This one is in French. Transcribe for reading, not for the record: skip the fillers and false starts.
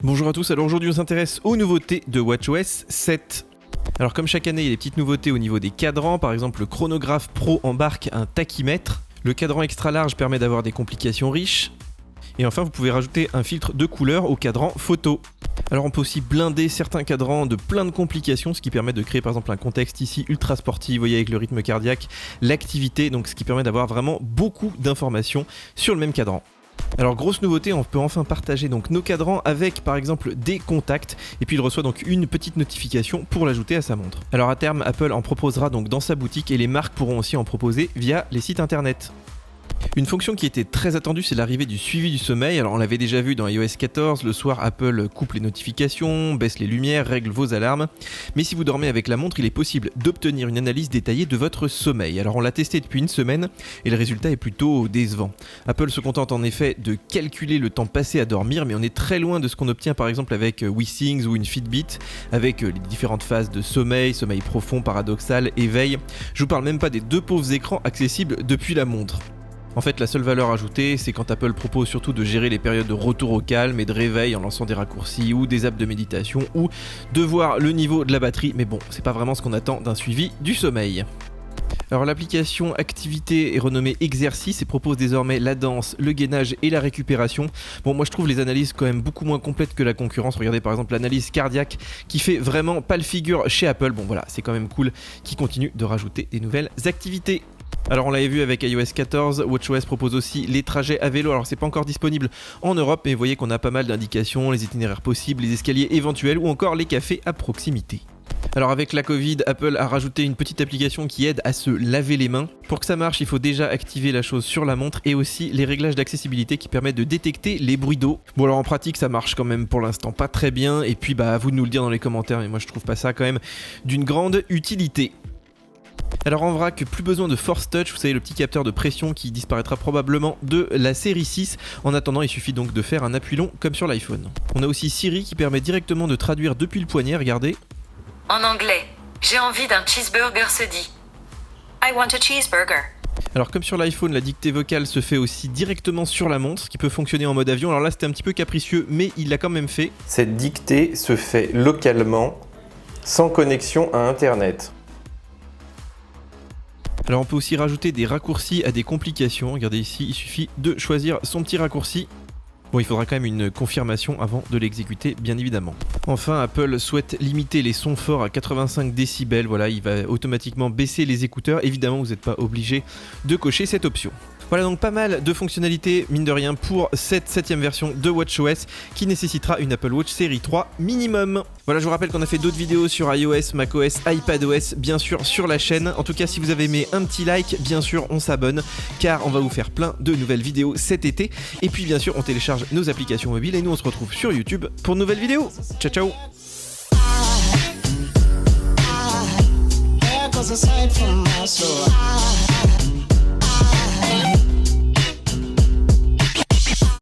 Bonjour à tous, alors aujourd'hui on s'intéresse aux nouveautés de WatchOS 7. Alors comme chaque année il y a des petites nouveautés au niveau des cadrans, par exemple le chronographe Pro embarque un tachymètre, le cadran extra large permet d'avoir des complications riches, et enfin vous pouvez rajouter un filtre de couleur au cadran photo. Alors on peut aussi blinder certains cadrans de plein de complications, ce qui permet de créer par exemple un contexte ici ultra sportif, vous voyez avec le rythme cardiaque, l'activité, donc ce qui permet d'avoir vraiment beaucoup d'informations sur le même cadran. Alors grosse nouveauté, on peut enfin partager donc nos cadrans avec par exemple des contacts et puis il reçoit donc une petite notification pour l'ajouter à sa montre. Alors à terme Apple en proposera donc dans sa boutique et les marques pourront aussi en proposer via les sites internet. Une fonction qui était très attendue, c'est l'arrivée du suivi du sommeil. Alors on l'avait déjà vu dans iOS 14, le soir Apple coupe les notifications, baisse les lumières, règle vos alarmes. Mais si vous dormez avec la montre, il est possible d'obtenir une analyse détaillée de votre sommeil. Alors on l'a testé depuis une semaine et le résultat est plutôt décevant. Apple se contente en effet de calculer le temps passé à dormir, mais on est très loin de ce qu'on obtient par exemple avec WeThings ou une Fitbit, avec les différentes phases de sommeil, sommeil profond, paradoxal, éveil. Je vous parle même pas des deux pauvres écrans accessibles depuis la montre. En fait, la seule valeur ajoutée, c'est quand Apple propose surtout de gérer les périodes de retour au calme et de réveil en lançant des raccourcis ou des apps de méditation ou de voir le niveau de la batterie, mais bon, c'est pas vraiment ce qu'on attend d'un suivi du sommeil. Alors l'application Activité est renommée Exercice et propose désormais la danse, le gainage et la récupération. Bon, moi je trouve les analyses quand même beaucoup moins complètes que la concurrence. Regardez par exemple l'analyse cardiaque qui fait vraiment pas le figure chez Apple. Bon voilà, c'est quand même cool qu'ils continuent de rajouter des nouvelles activités. Alors on l'avait vu avec iOS 14, WatchOS propose aussi les trajets à vélo. Alors c'est pas encore disponible en Europe, mais vous voyez qu'on a pas mal d'indications, les itinéraires possibles, les escaliers éventuels ou encore les cafés à proximité. Alors avec la Covid, Apple a rajouté une petite application qui aide à se laver les mains. Pour que ça marche, il faut déjà activer la chose sur la montre et aussi les réglages d'accessibilité qui permettent de détecter les bruits d'eau. Bon alors en pratique ça marche quand même pour l'instant pas très bien et puis à vous de nous le dire dans les commentaires, mais moi je trouve pas ça quand même d'une grande utilité. Alors en vrac, plus besoin de Force Touch, vous savez le petit capteur de pression qui disparaîtra probablement de la série 6. En attendant, il suffit donc de faire un appui long comme sur l'iPhone. On a aussi Siri qui permet directement de traduire depuis le poignet, regardez. En anglais, j'ai envie d'un cheeseburger se dit I want a cheeseburger. Alors comme sur l'iPhone, la dictée vocale se fait aussi directement sur la montre, ce qui peut fonctionner en mode avion. Alors là c'était un petit peu capricieux, mais il l'a quand même fait. Cette dictée se fait localement, sans connexion à Internet. Alors on peut aussi rajouter des raccourcis à des complications. Regardez ici, il suffit de choisir son petit raccourci. Bon, il faudra quand même une confirmation avant de l'exécuter, bien évidemment. Enfin, Apple souhaite limiter les sons forts à 85 décibels. Voilà, il va automatiquement baisser les écouteurs. Évidemment, vous n'êtes pas obligé de cocher cette option. Voilà donc pas mal de fonctionnalités, mine de rien, pour cette 7ème version de WatchOS qui nécessitera une Apple Watch série 3 minimum. Voilà, je vous rappelle qu'on a fait d'autres vidéos sur iOS, macOS, iPadOS, bien sûr sur la chaîne. En tout cas, si vous avez aimé, un petit like, bien sûr, on s'abonne car on va vous faire plein de nouvelles vidéos cet été. Et puis bien sûr, on télécharge nos applications mobiles et nous on se retrouve sur YouTube pour de nouvelles vidéos. Ciao ciao. There goes a sight from my soul.